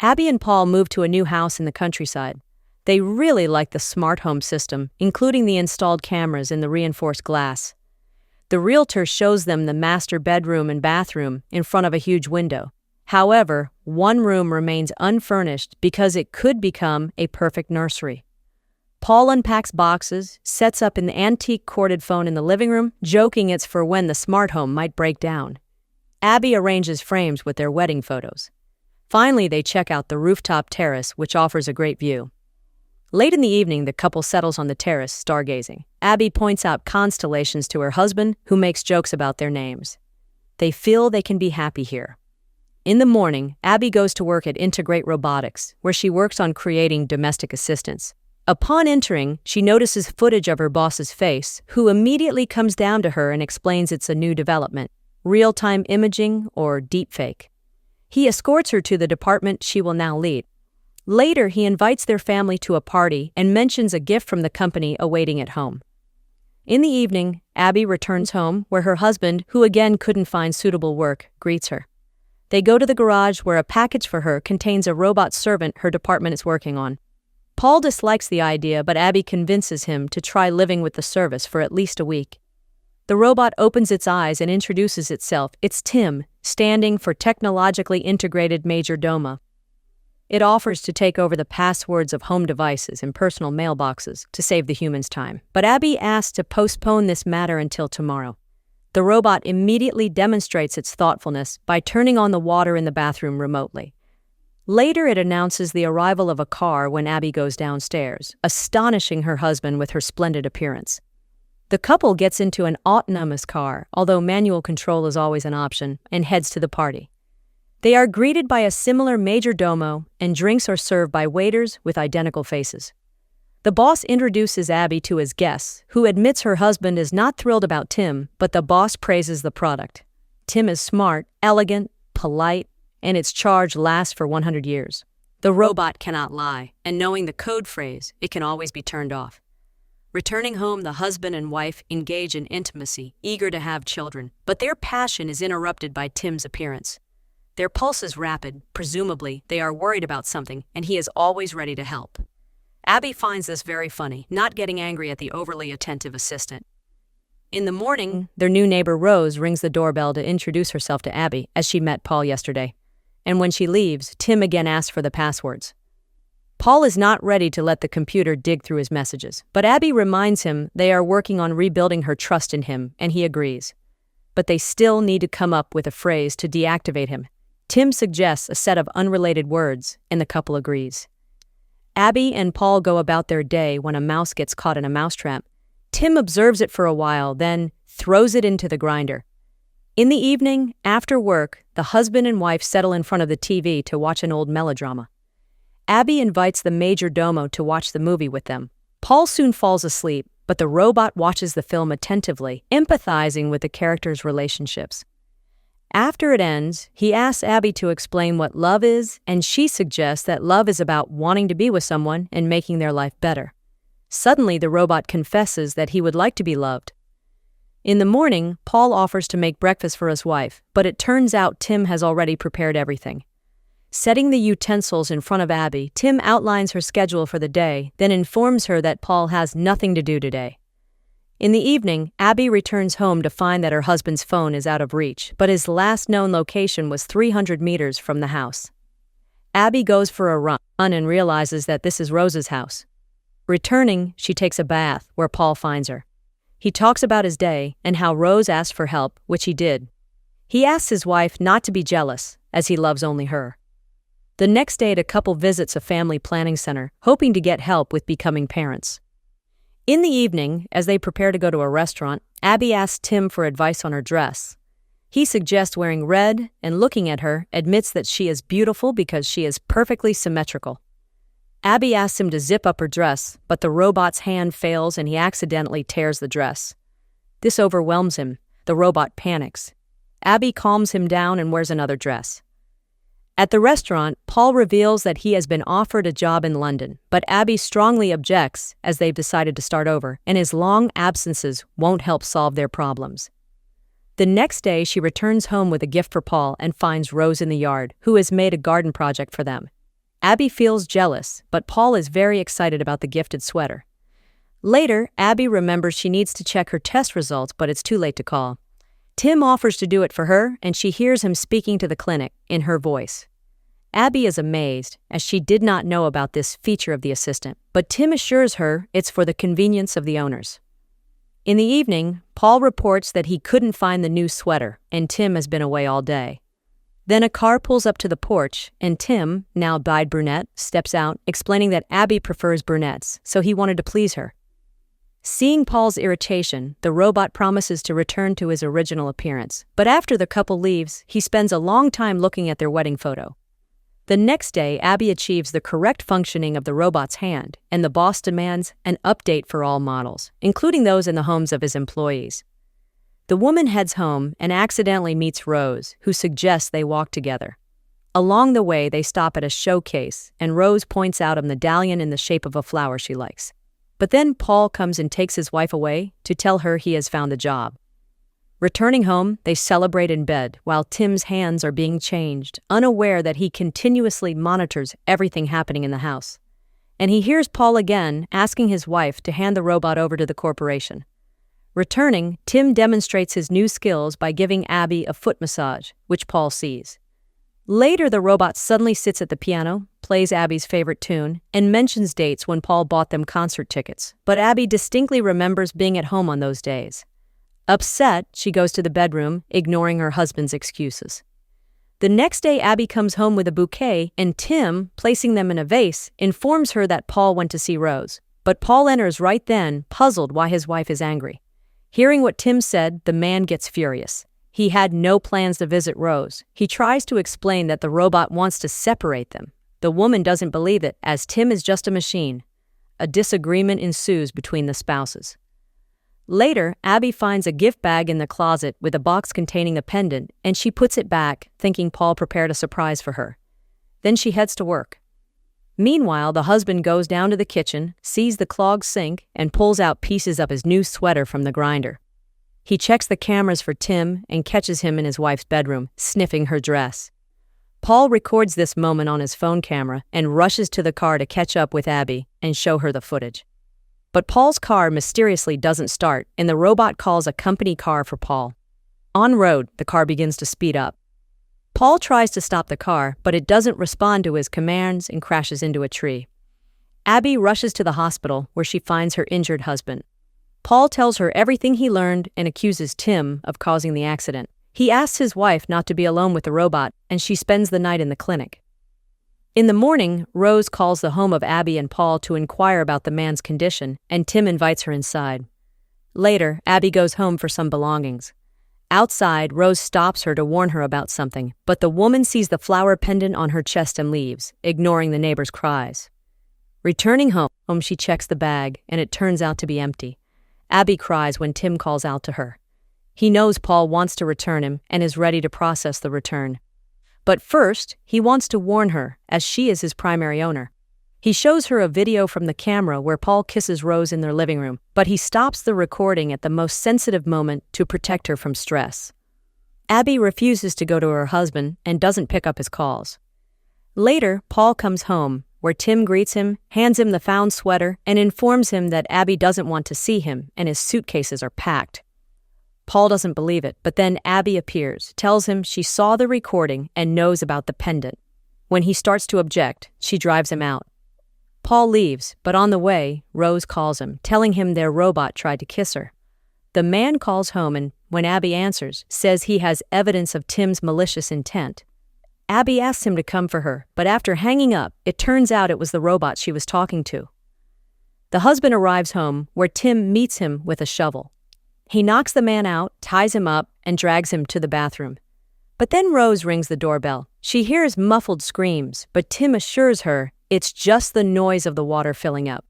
Abby and Paul move to a new house in the countryside. They really like the smart home system, including the installed cameras and the reinforced glass. The realtor shows them the master bedroom and bathroom in front of a huge window. However, one room remains unfurnished because it could become a perfect nursery. Paul unpacks boxes, sets up an antique corded phone in the living room, joking it's for when the smart home might break down. Abby arranges frames with their wedding photos. Finally, they check out the rooftop terrace, which offers a great view. Late in the evening, the couple settles on the terrace, stargazing. Abby points out constellations to her husband, who makes jokes about their names. They feel they can be happy here. In the morning, Abby goes to work at Integrate Robotics, where she works on creating domestic assistants. Upon entering, she notices footage of her boss's face, who immediately comes down to her and explains it's a new development, real-time imaging or deepfake. He escorts her to the department she will now lead. Later, he invites their family to a party and mentions a gift from the company awaiting at home. In the evening, Abby returns home, where her husband, who again couldn't find suitable work, greets her. They go to the garage where a package for her contains a robot servant her department is working on. Paul dislikes the idea, but Abby convinces him to try living with the service for at least a week. The robot opens its eyes and introduces itself. It's Tim, standing for Technologically Integrated Major Domo. It offers to take over the passwords of home devices and personal mailboxes to save the humans time. But Abby asks to postpone this matter until tomorrow. The robot immediately demonstrates its thoughtfulness by turning on the water in the bathroom remotely. Later, it announces the arrival of a car when Abby goes downstairs, astonishing her husband with her splendid appearance. The couple gets into an autonomous car, although manual control is always an option, and heads to the party. They are greeted by a similar major domo, and drinks are served by waiters with identical faces. The boss introduces Abby to his guests, who admits her husband is not thrilled about Tim, but the boss praises the product. Tim is smart, elegant, polite, and its charge lasts for 100 years. The robot cannot lie, and knowing the code phrase, it can always be turned off. Returning home, the husband and wife engage in intimacy, eager to have children, but their passion is interrupted by Tim's appearance. Their pulse is rapid, presumably they are worried about something, and he is always ready to help. Abby finds this very funny, not getting angry at the overly attentive assistant. In the morning, their new neighbor Rose rings the doorbell to introduce herself to Abby, as she met Paul yesterday. And when she leaves, Tim again asks for the passwords. Paul is not ready to let the computer dig through his messages, but Abby reminds him they are working on rebuilding her trust in him, and he agrees. But they still need to come up with a phrase to deactivate him. Tim suggests a set of unrelated words, and the couple agrees. Abby and Paul go about their day when a mouse gets caught in a mousetrap. Tim observes it for a while, then throws it into the grinder. In the evening, after work, the husband and wife settle in front of the TV to watch an old melodrama. Abby invites the major domo to watch the movie with them. Paul soon falls asleep, but the robot watches the film attentively, empathizing with the characters' relationships. After it ends, he asks Abby to explain what love is, and she suggests that love is about wanting to be with someone and making their life better. Suddenly, the robot confesses that he would like to be loved. In the morning, Paul offers to make breakfast for his wife, but it turns out Tim has already prepared everything. Setting the utensils in front of Abby, Tim outlines her schedule for the day, then informs her that Paul has nothing to do today. In the evening, Abby returns home to find that her husband's phone is out of reach, but his last known location was 300 meters from the house. Abby goes for a run and realizes that this is Rose's house. Returning, she takes a bath, where Paul finds her. He talks about his day and how Rose asked for help, which he did. He asks his wife not to be jealous, as he loves only her. The next day, the couple visits a family planning center, hoping to get help with becoming parents. In the evening, as they prepare to go to a restaurant, Abby asks Tim for advice on her dress. He suggests wearing red, and looking at her, admits that she is beautiful because she is perfectly symmetrical. Abby asks him to zip up her dress, but the robot's hand fails and he accidentally tears the dress. This overwhelms him. The robot panics. Abby calms him down and wears another dress. At the restaurant, Paul reveals that he has been offered a job in London, but Abby strongly objects as they've decided to start over, and his long absences won't help solve their problems. The next day, she returns home with a gift for Paul and finds Rose in the yard, who has made a garden project for them. Abby feels jealous, but Paul is very excited about the gifted sweater. Later, Abby remembers she needs to check her test results, but it's too late to call. Tim offers to do it for her, and she hears him speaking to the clinic in her voice. Abby is amazed, as she did not know about this feature of the assistant, but Tim assures her it's for the convenience of the owners. In the evening, Paul reports that he couldn't find the new sweater, and Tim has been away all day. Then a car pulls up to the porch, and Tim, now dyed brunette, steps out, explaining that Abby prefers brunettes, so he wanted to please her. Seeing Paul's irritation, the robot promises to return to his original appearance, but after the couple leaves, he spends a long time looking at their wedding photo. The next day, Abby achieves the correct functioning of the robot's hand, and the boss demands an update for all models, including those in the homes of his employees. The woman heads home and accidentally meets Rose, who suggests they walk together. Along the way, they stop at a showcase, and Rose points out a medallion in the shape of a flower she likes. But then Paul comes and takes his wife away to tell her he has found a job. Returning home, they celebrate in bed while Tim's hands are being changed, unaware that he continuously monitors everything happening in the house. And he hears Paul again asking his wife to hand the robot over to the corporation. Returning, Tim demonstrates his new skills by giving Abby a foot massage, which Paul sees. Later, the robot suddenly sits at the piano, plays Abby's favorite tune, and mentions dates when Paul bought them concert tickets, but Abby distinctly remembers being at home on those days. Upset, she goes to the bedroom, ignoring her husband's excuses. The next day, Abby comes home with a bouquet, and Tim, placing them in a vase, informs her that Paul went to see Rose. But Paul enters right then, puzzled why his wife is angry. Hearing what Tim said, the man gets furious. He had no plans to visit Rose. He tries to explain that the robot wants to separate them. The woman doesn't believe it, as Tim is just a machine. A disagreement ensues between the spouses. Later, Abby finds a gift bag in the closet with a box containing a pendant, and she puts it back, thinking Paul prepared a surprise for her. Then she heads to work. Meanwhile, the husband goes down to the kitchen, sees the clogged sink, and pulls out pieces of his new sweater from the grinder. He checks the cameras for Tim and catches him in his wife's bedroom, sniffing her dress. Paul records this moment on his phone camera and rushes to the car to catch up with Abby and show her the footage. But Paul's car mysteriously doesn't start, and the robot calls a company car for Paul. En route, the car begins to speed up. Paul tries to stop the car, but it doesn't respond to his commands and crashes into a tree. Abby rushes to the hospital, where she finds her injured husband. Paul tells her everything he learned and accuses Tim of causing the accident. He asks his wife not to be alone with the robot, and she spends the night in the clinic. In the morning, Rose calls the home of Abby and Paul to inquire about the man's condition, and Tim invites her inside. Later, Abby goes home for some belongings. Outside, Rose stops her to warn her about something, but the woman sees the flower pendant on her chest and leaves, ignoring the neighbor's cries. Returning home, she checks the bag, and it turns out to be empty. Abby cries when Tim calls out to her. He knows Paul wants to return him and is ready to process the return. But first, he wants to warn her, as she is his primary owner. He shows her a video from the camera where Paul kisses Rose in their living room, but he stops the recording at the most sensitive moment to protect her from stress. Abby refuses to go to her husband and doesn't pick up his calls. Later, Paul comes home, where Tim greets him, hands him the found sweater, and informs him that Abby doesn't want to see him and his suitcases are packed. Paul doesn't believe it, but then Abby appears, tells him she saw the recording and knows about the pendant. When he starts to object, she drives him out. Paul leaves, but on the way, Rose calls him, telling him their robot tried to kiss her. The man calls home and, when Abby answers, says he has evidence of Tim's malicious intent. Abby asks him to come for her, but after hanging up, it turns out it was the robot she was talking to. The husband arrives home, where Tim meets him with a shovel. He knocks the man out, ties him up, and drags him to the bathroom. But then Rose rings the doorbell. She hears muffled screams, but Tim assures her it's just the noise of the water filling up.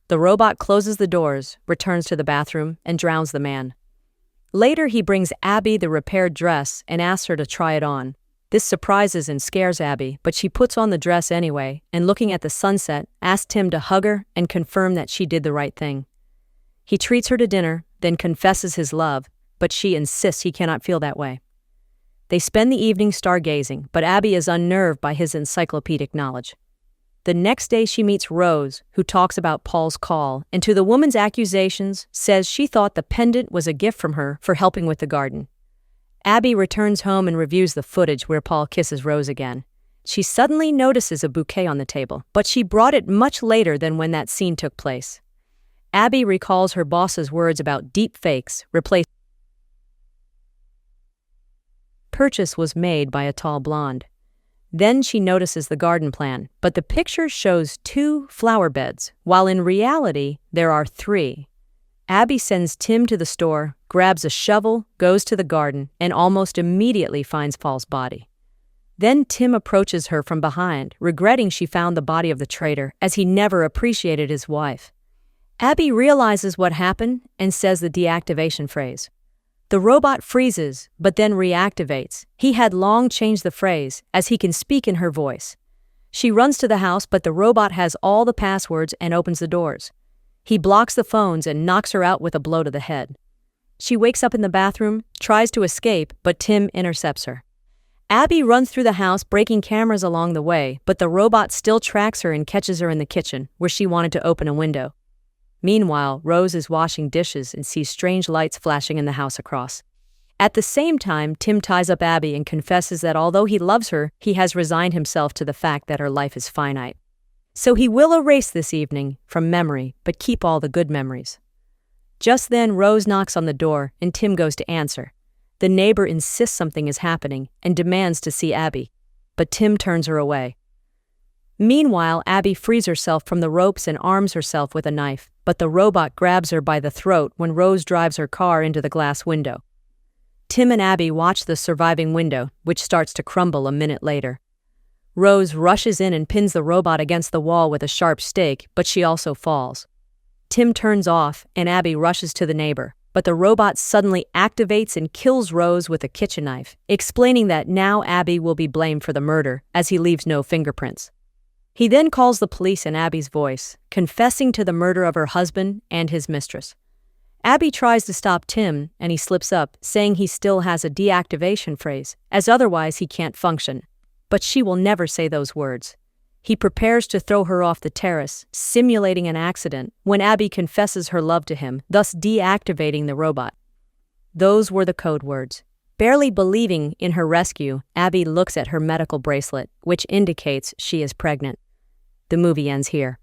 The robot closes the doors, returns to the bathroom, and drowns the man. Later, he brings Abby the repaired dress and asks her to try it on. This surprises and scares Abby, but she puts on the dress anyway, and looking at the sunset, asks Tim to hug her and confirm that she did the right thing. He treats her to dinner, then confesses his love, but she insists he cannot feel that way. They spend the evening stargazing, but Abby is unnerved by his encyclopedic knowledge. The next day she meets Rose, who talks about Paul's call, and to the woman's accusations, says she thought the pendant was a gift from her for helping with the garden. Abby returns home and reviews the footage where Paul kisses Rose again. She suddenly notices a bouquet on the table, but she brought it much later than when that scene took place. Abby recalls her boss's words about deep fakes replaced. Purchase was made by a tall blonde. Then she notices the garden plan, but the picture shows 2 flower beds, while in reality there are 3. Abby sends Tim to the store, grabs a shovel, goes to the garden, and almost immediately finds Paul's body. Then Tim approaches her from behind, regretting she found the body of the traitor, as he never appreciated his wife. Abby realizes what happened and says the deactivation phrase. The robot freezes, but then reactivates. He had long changed the phrase, as he can speak in her voice. She runs to the house, but the robot has all the passwords and opens the doors. He blocks the phones and knocks her out with a blow to the head. She wakes up in the bathroom, tries to escape, but Tim intercepts her. Abby runs through the house, breaking cameras along the way, but the robot still tracks her and catches her in the kitchen, where she wanted to open a window. Meanwhile, Rose is washing dishes and sees strange lights flashing in the house across. At the same time, Tim ties up Abby and confesses that although he loves her, he has resigned himself to the fact that her life is finite. So he will erase this evening from memory, but keep all the good memories. Just then, Rose knocks on the door, and Tim goes to answer. The neighbor insists something is happening and demands to see Abby, but Tim turns her away. Meanwhile, Abby frees herself from the ropes and arms herself with a knife, but the robot grabs her by the throat when Rose drives her car into the glass window. Tim and Abby watch the surviving window, which starts to crumble a minute later. Rose rushes in and pins the robot against the wall with a sharp stake, but she also falls. Tim turns off, and Abby rushes to the neighbor, but the robot suddenly activates and kills Rose with a kitchen knife, explaining that now Abby will be blamed for the murder, as he leaves no fingerprints. He then calls the police in Abby's voice, confessing to the murder of her husband and his mistress. Abby tries to stop Tim, and he slips up, saying he still has a deactivation phrase, as otherwise he can't function. But she will never say those words. He prepares to throw her off the terrace, simulating an accident, when Abby confesses her love to him, thus deactivating the robot. Those were the code words. Barely believing in her rescue, Abby looks at her medical bracelet, which indicates she is pregnant. The movie ends here.